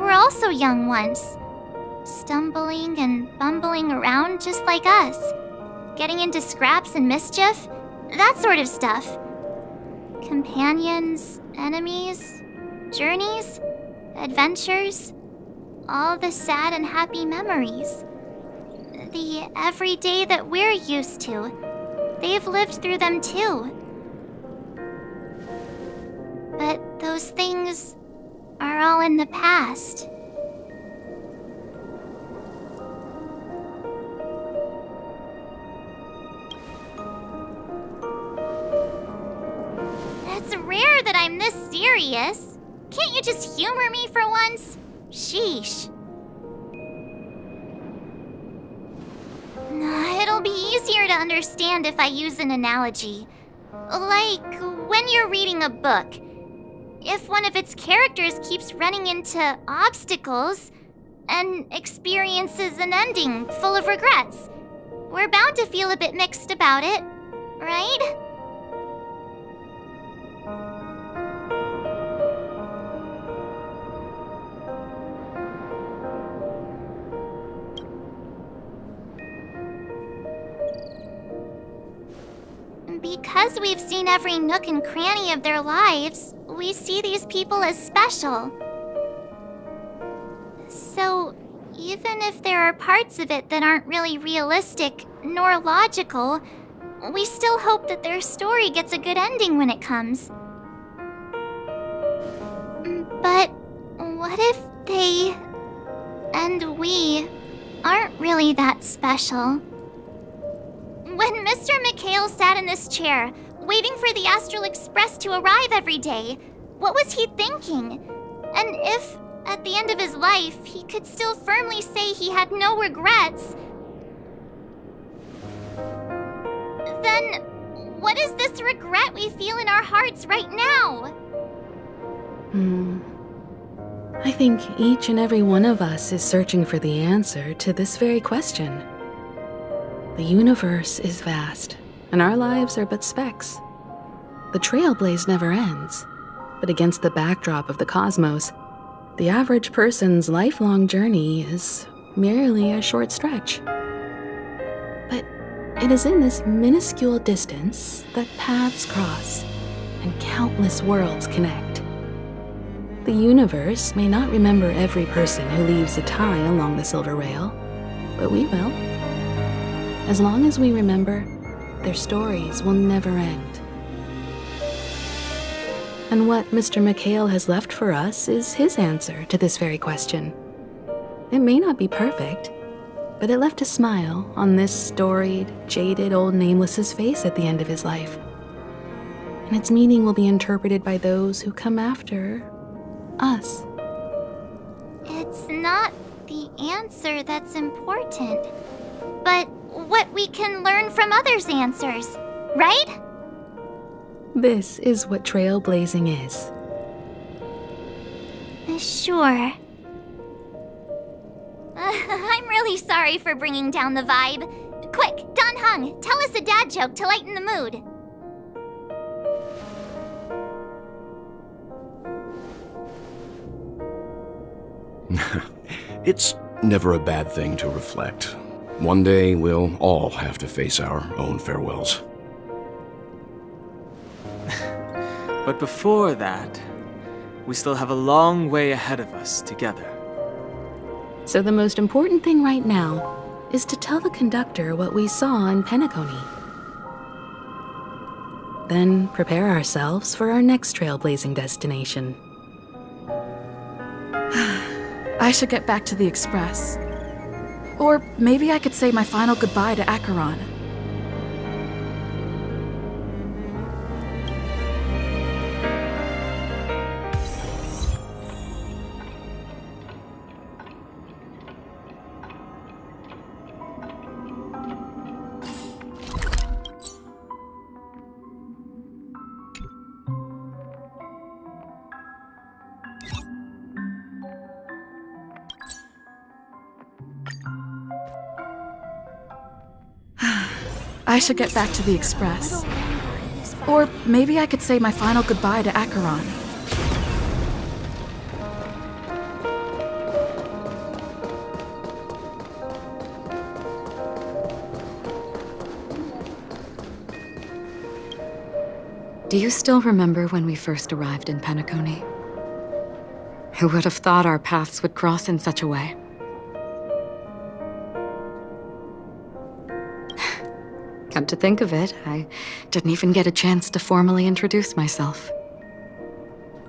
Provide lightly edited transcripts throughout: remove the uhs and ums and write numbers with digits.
were also young once. Stumbling and bumbling around just like us. Getting into scraps and mischief. That sort of stuff. Companions, enemies, journeys, adventures. All the sad and happy memories. The everyday that we're used to. They've lived through them too. But those things are all in the past. It's rare that I'm this serious. Can't you just humor me for once? Sheesh. It'll be easier to understand if I use an analogy. Like when you're reading a book. If one of its characters keeps running into obstacles and experiences an ending full of regrets, we're bound to feel a bit mixed about it, right? Because we've seen every nook and cranny of their lives, we see these people as special. So, even if there are parts of it that aren't really realistic nor logical, we still hope that their story gets a good ending when it comes. But what if they and we aren't really that special? When Mr. McHale sat in this chair, waiting for the Astral Express to arrive every day, what was he thinking? And if, at the end of his life, he could still firmly say he had no regrets, then what is this regret we feel in our hearts right now? I think each and every one of us is searching for the answer to this very question. The universe is vast, and our lives are but specks. The trailblaze never ends, but against the backdrop of the cosmos, the average person's lifelong journey is merely a short stretch. But it is in this minuscule distance that paths cross and countless worlds connect. The universe may not remember every person who leaves a tie along the silver rail, but we will. As long as we remember, their stories will never end. And what Mr. McHale has left for us is his answer to this very question. It may not be perfect, but it left a smile on this storied, jaded old nameless's face at the end of his life. And its meaning will be interpreted by those who come after us. It's not the answer that's important, but what we can learn from others' answers, right? This is what trailblazing is. Sure. I'm really sorry for bringing down the vibe. Quick, Don Hung, tell us a dad joke to lighten the mood. It's never a bad thing to reflect. One day, we'll all have to face our own farewells. But before that, we still have a long way ahead of us together. So the most important thing right now is to tell the conductor what we saw in Penacony. Then prepare ourselves for our next trailblazing destination. I should get back to the Express. Or maybe I could say my final goodbye to Acheron. I should get back to the Express. Or maybe I could say my final goodbye to Acheron. Do you still remember when we first arrived in Penacony? Who would have thought our paths would cross in such a way? Come to think of it, I didn't even get a chance to formally introduce myself.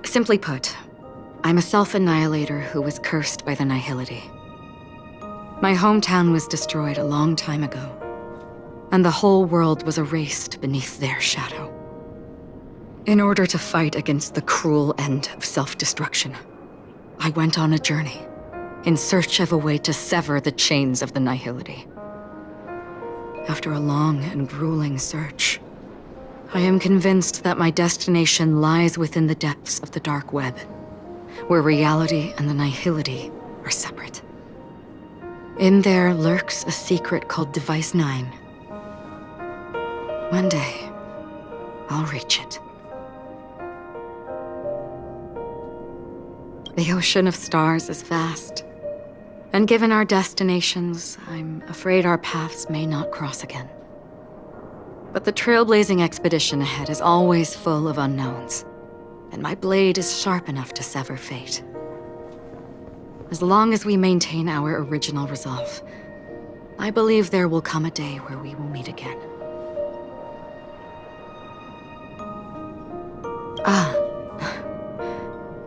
Simply put, I'm a self-annihilator who was cursed by the Nihility. My hometown was destroyed a long time ago, and the whole world was erased beneath their shadow. In order to fight against the cruel end of self-destruction, I went on a journey in search of a way to sever the chains of the Nihility. After a long and grueling search, I am convinced that my destination lies within the depths of the dark web, where reality and the Nihility are separate. In there lurks a secret called Device 9. One day, I'll reach it. The ocean of stars is vast, and given our destinations, I'm afraid our paths may not cross again. But the trailblazing expedition ahead is always full of unknowns, and my blade is sharp enough to sever fate. As long as we maintain our original resolve, I believe there will come a day where we will meet again.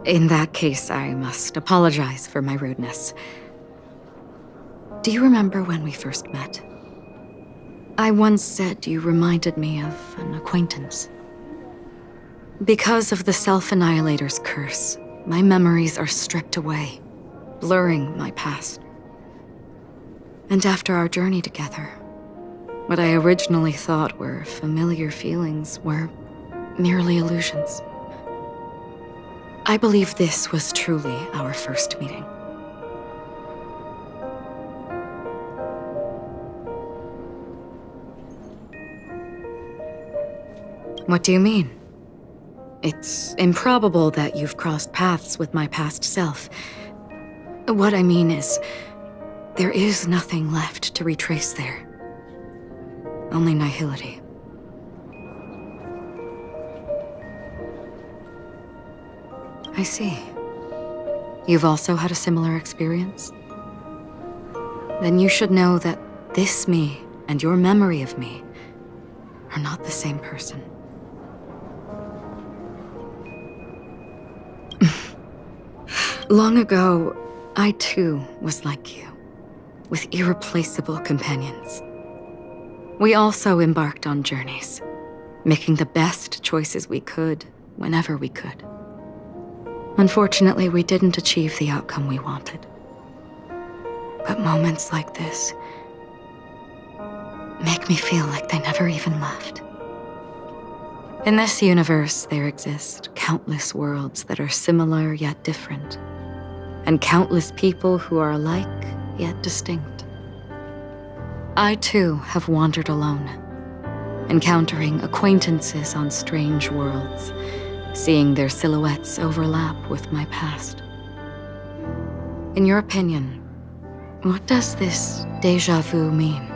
In that case, I must apologize for my rudeness. Do you remember when we first met? I once said you reminded me of an acquaintance. Because of the Self-Annihilator's curse, my memories are stripped away, blurring my past. And after our journey together, what I originally thought were familiar feelings were merely illusions. I believe this was truly our first meeting. What do you mean? It's improbable that you've crossed paths with my past self. What I mean is, there is nothing left to retrace there. Only nihility. I see. You've also had a similar experience? Then you should know that this me and your memory of me are not the same person. Long ago, I too was like you, with irreplaceable companions. We also embarked on journeys, making the best choices we could, whenever we could. Unfortunately, we didn't achieve the outcome we wanted. But moments like this make me feel like they never even left. In this universe, there exist countless worlds that are similar yet different, and countless people who are alike yet distinct. I too have wandered alone, encountering acquaintances on strange worlds, seeing their silhouettes overlap with my past. In your opinion, what does this déjà vu mean?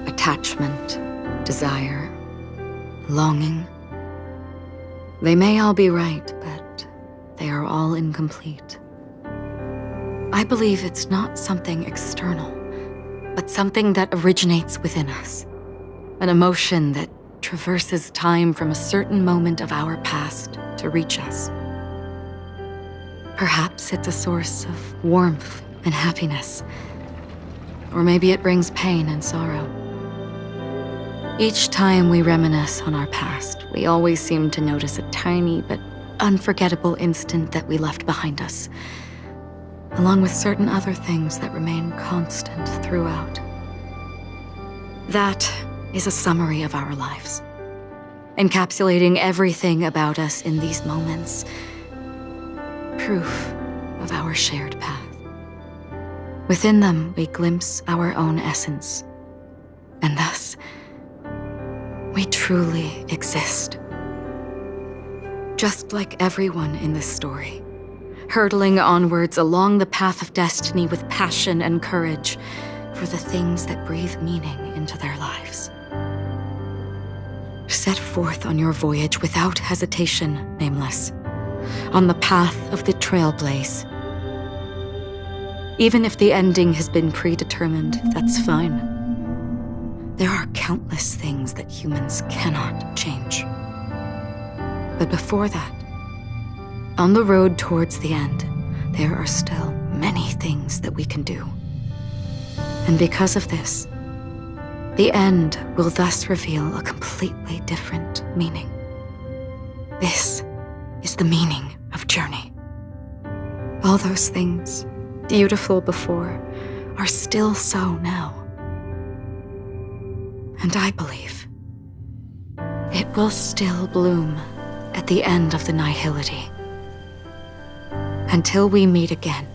Attachment, desire, longing. They may all be right, but they are all incomplete. I believe it's not something external, but something that originates within us. An emotion that traverses time from a certain moment of our past to reach us. Perhaps it's a source of warmth and happiness, or maybe it brings pain and sorrow. Each time we reminisce on our past, we always seem to notice a tiny but unforgettable instant that we left behind us, along with certain other things that remain constant throughout. That is a summary of our lives, encapsulating everything about us in these moments, proof of our shared path. Within them, we glimpse our own essence, and thus, we truly exist. Just like everyone in this story, hurtling onwards along the path of destiny with passion and courage for the things that breathe meaning into their lives. Set forth on your voyage without hesitation, Nameless, on the path of the Trailblaze. Even if the ending has been predetermined, that's fine. There are countless things that humans cannot change. But before that, on the road towards the end, there are still many things that we can do. And because of this, the end will thus reveal a completely different meaning. This is the meaning of journey. All those things, beautiful before, are still so now. And I believe it will still bloom at the end of the nihility, until we meet again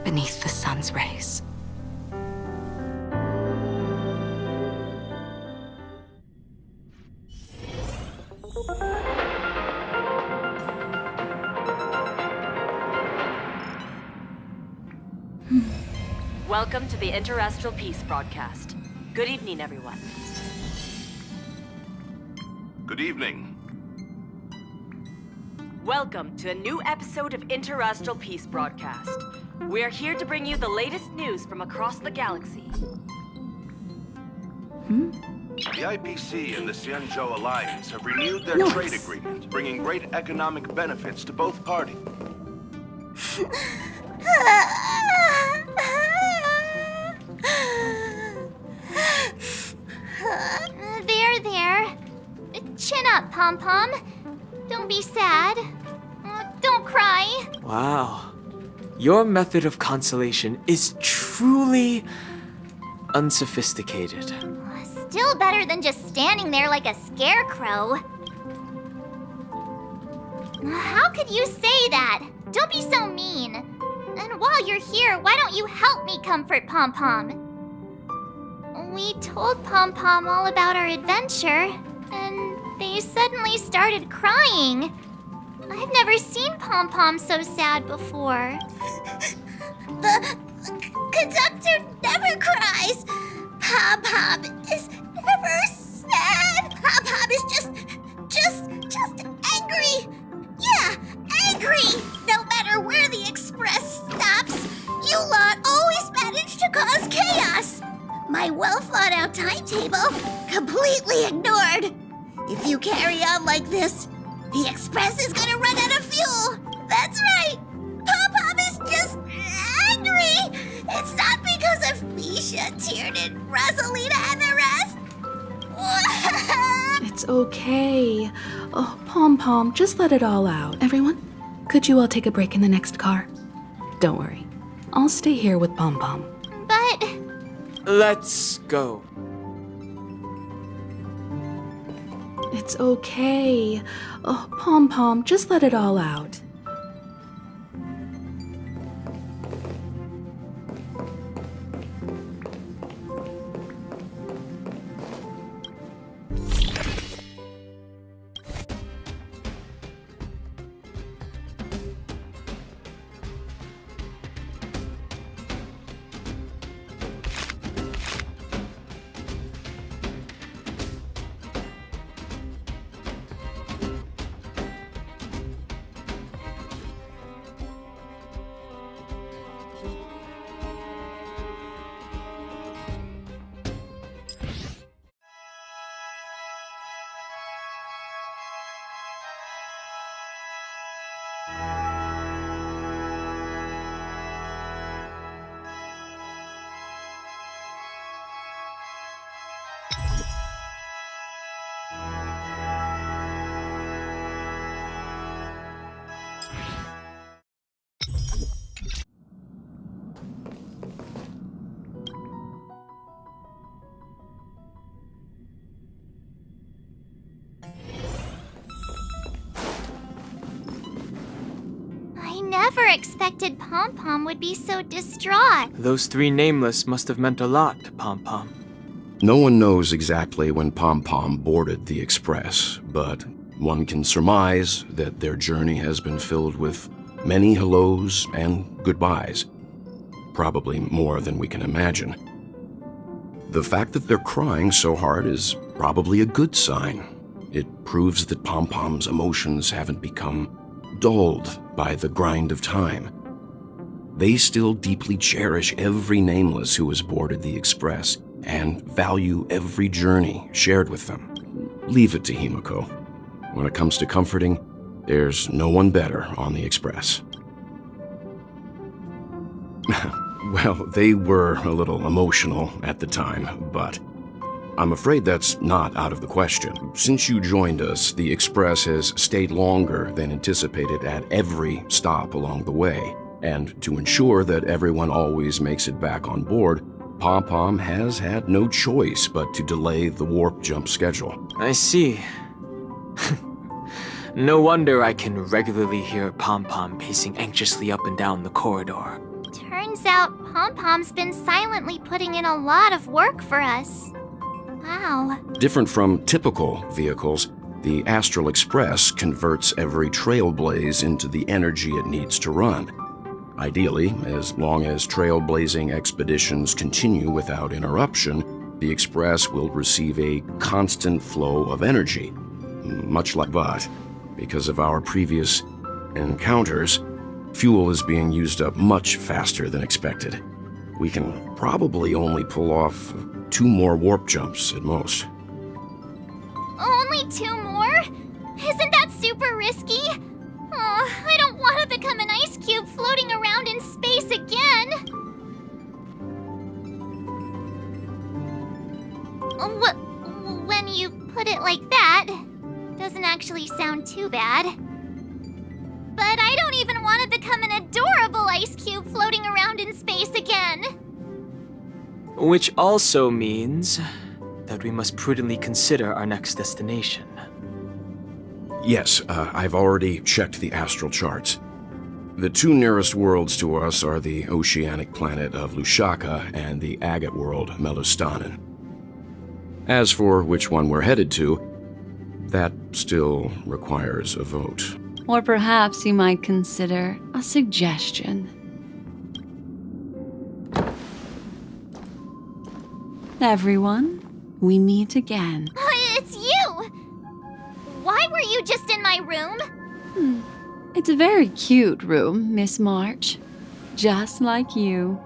beneath the sun's rays. Welcome to the Interastral Peace broadcast. Good evening, everyone. Good evening. Welcome to a new episode of Interastral Peace broadcast. We are here to bring you the latest news from across the galaxy. The IPC and the Xianzhou Alliance have renewed their trade agreement, bringing great economic benefits to both parties. There. Chin up, Pom-Pom. Don't be sad. Don't cry. Wow. Your method of consolation is truly unsophisticated. Still better than just standing there like a scarecrow. How could you say that? Don't be so mean. And while you're here, why don't you help me comfort Pom-Pom? We told Pom-Pom all about our adventure, and they suddenly started crying. I've never seen Pom-Pom so sad before. The conductor never cries. Pom-Pom is never sad. Pom-Pom is just angry. Yeah, angry. No matter where the express stops, you lot always manage to cause chaos. My well-thought-out timetable completely ignored. If you carry on like this, the express is gonna run out of fuel. That's right. Pom-Pom is just angry. It's not because of Misha, Tiernan, Rosalina, and the rest. It's okay. Oh, Pom-Pom, just let it all out. Everyone, could you all take a break in the next car? Don't worry. I'll stay here with Pom-Pom. But Let's go. It's okay. Oh, Pom-Pom, just let it all out. I never expected Pom-Pom would be so distraught. Those three nameless must have meant a lot to Pom-Pom. No one knows exactly when Pom-Pom boarded the Express, but one can surmise that their journey has been filled with Many hellos and goodbyes. Probably more than we can imagine. The fact that they're crying so hard is probably a good sign. It proves that Pom-Pom's emotions haven't become dulled by the grind of time. They still deeply cherish every nameless who has boarded the Express and value every journey shared with them. Leave it to Himiko. When it comes to comforting, there's no one better on the Express. Well, they were a little emotional at the time, but I'm afraid that's not out of the question. Since you joined us, the Express has stayed longer than anticipated at every stop along the way. And to ensure that everyone always makes it back on board, Pom-Pom has had no choice but to delay the warp jump schedule. I see. No wonder I can regularly hear Pom-Pom pacing anxiously up and down the corridor. Turns out Pom-Pom's been silently putting in a lot of work for us. Wow. Different from typical vehicles, the Astral Express converts every trailblaze into the energy it needs to run. Ideally, as long as trailblazing expeditions continue without interruption, the Express will receive a constant flow of energy. Much like but, because of our previous encounters, fuel is being used up much faster than expected. We can probably only pull off 2 more warp jumps at most. Only 2 more? Isn't that super risky? Oh, I don't want to become an ice cube floating around in space again. When you put it like that, doesn't actually sound too bad. But I don't even want to become an adorable ice cube floating around in space again. Which also means that we must prudently consider our next destination. Yes, I've already checked the astral charts. The 2 nearest worlds to us are the oceanic planet of Lushaka and the agate world, Melostanen. As for which one we're headed to, that still requires a vote. Or perhaps you might consider a suggestion. Everyone, we meet again. It's you! Why were you just in my room? It's a very cute room, Miss March. Just like you.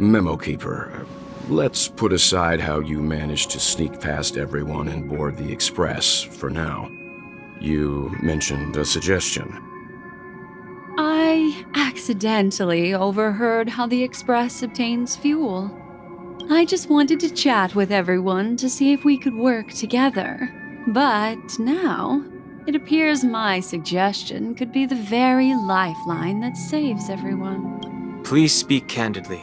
Memo Keeper, let's put aside how you managed to sneak past everyone and board the Express for now. You mentioned a suggestion. I accidentally overheard how the Express obtains fuel. I just wanted to chat with everyone to see if we could work together. But now, it appears my suggestion could be the very lifeline that saves everyone. Please speak candidly.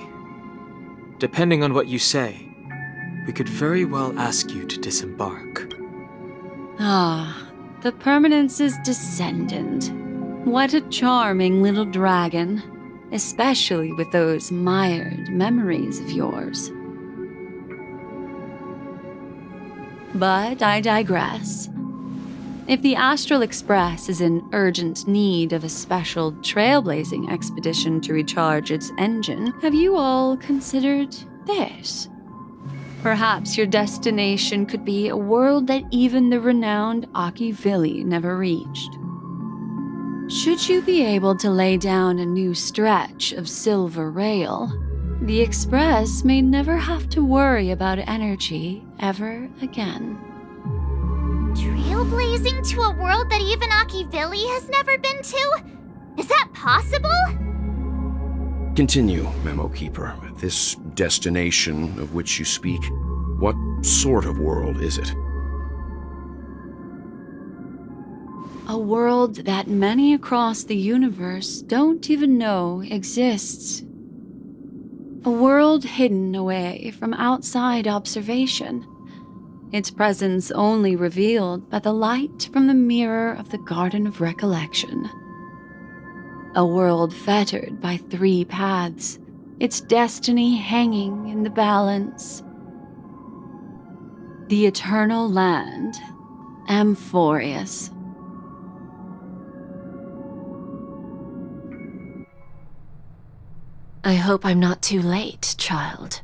Depending on what you say, we could very well ask you to disembark. Ah, the Permanence's descendant. What a charming little dragon, especially with those mired memories of yours. But I digress. If the Astral Express is in urgent need of a special trailblazing expedition to recharge its engine, have you all considered this? Perhaps your destination could be a world that even the renowned Akivili never reached. Should you be able to lay down a new stretch of silver rail, the Express may never have to worry about energy ever again. Trailblazing to a world that even Akivili has never been to? Is that possible? Continue, Memo Keeper. This destination of which you speak, what sort of world is it? A world that many across the universe don't even know exists. A world hidden away from outside observation. Its presence only revealed by the light from the mirror of the Garden of Recollection. A world fettered by 3 paths, its destiny hanging in the balance. The eternal land, Amphorius. I hope I'm not too late, child.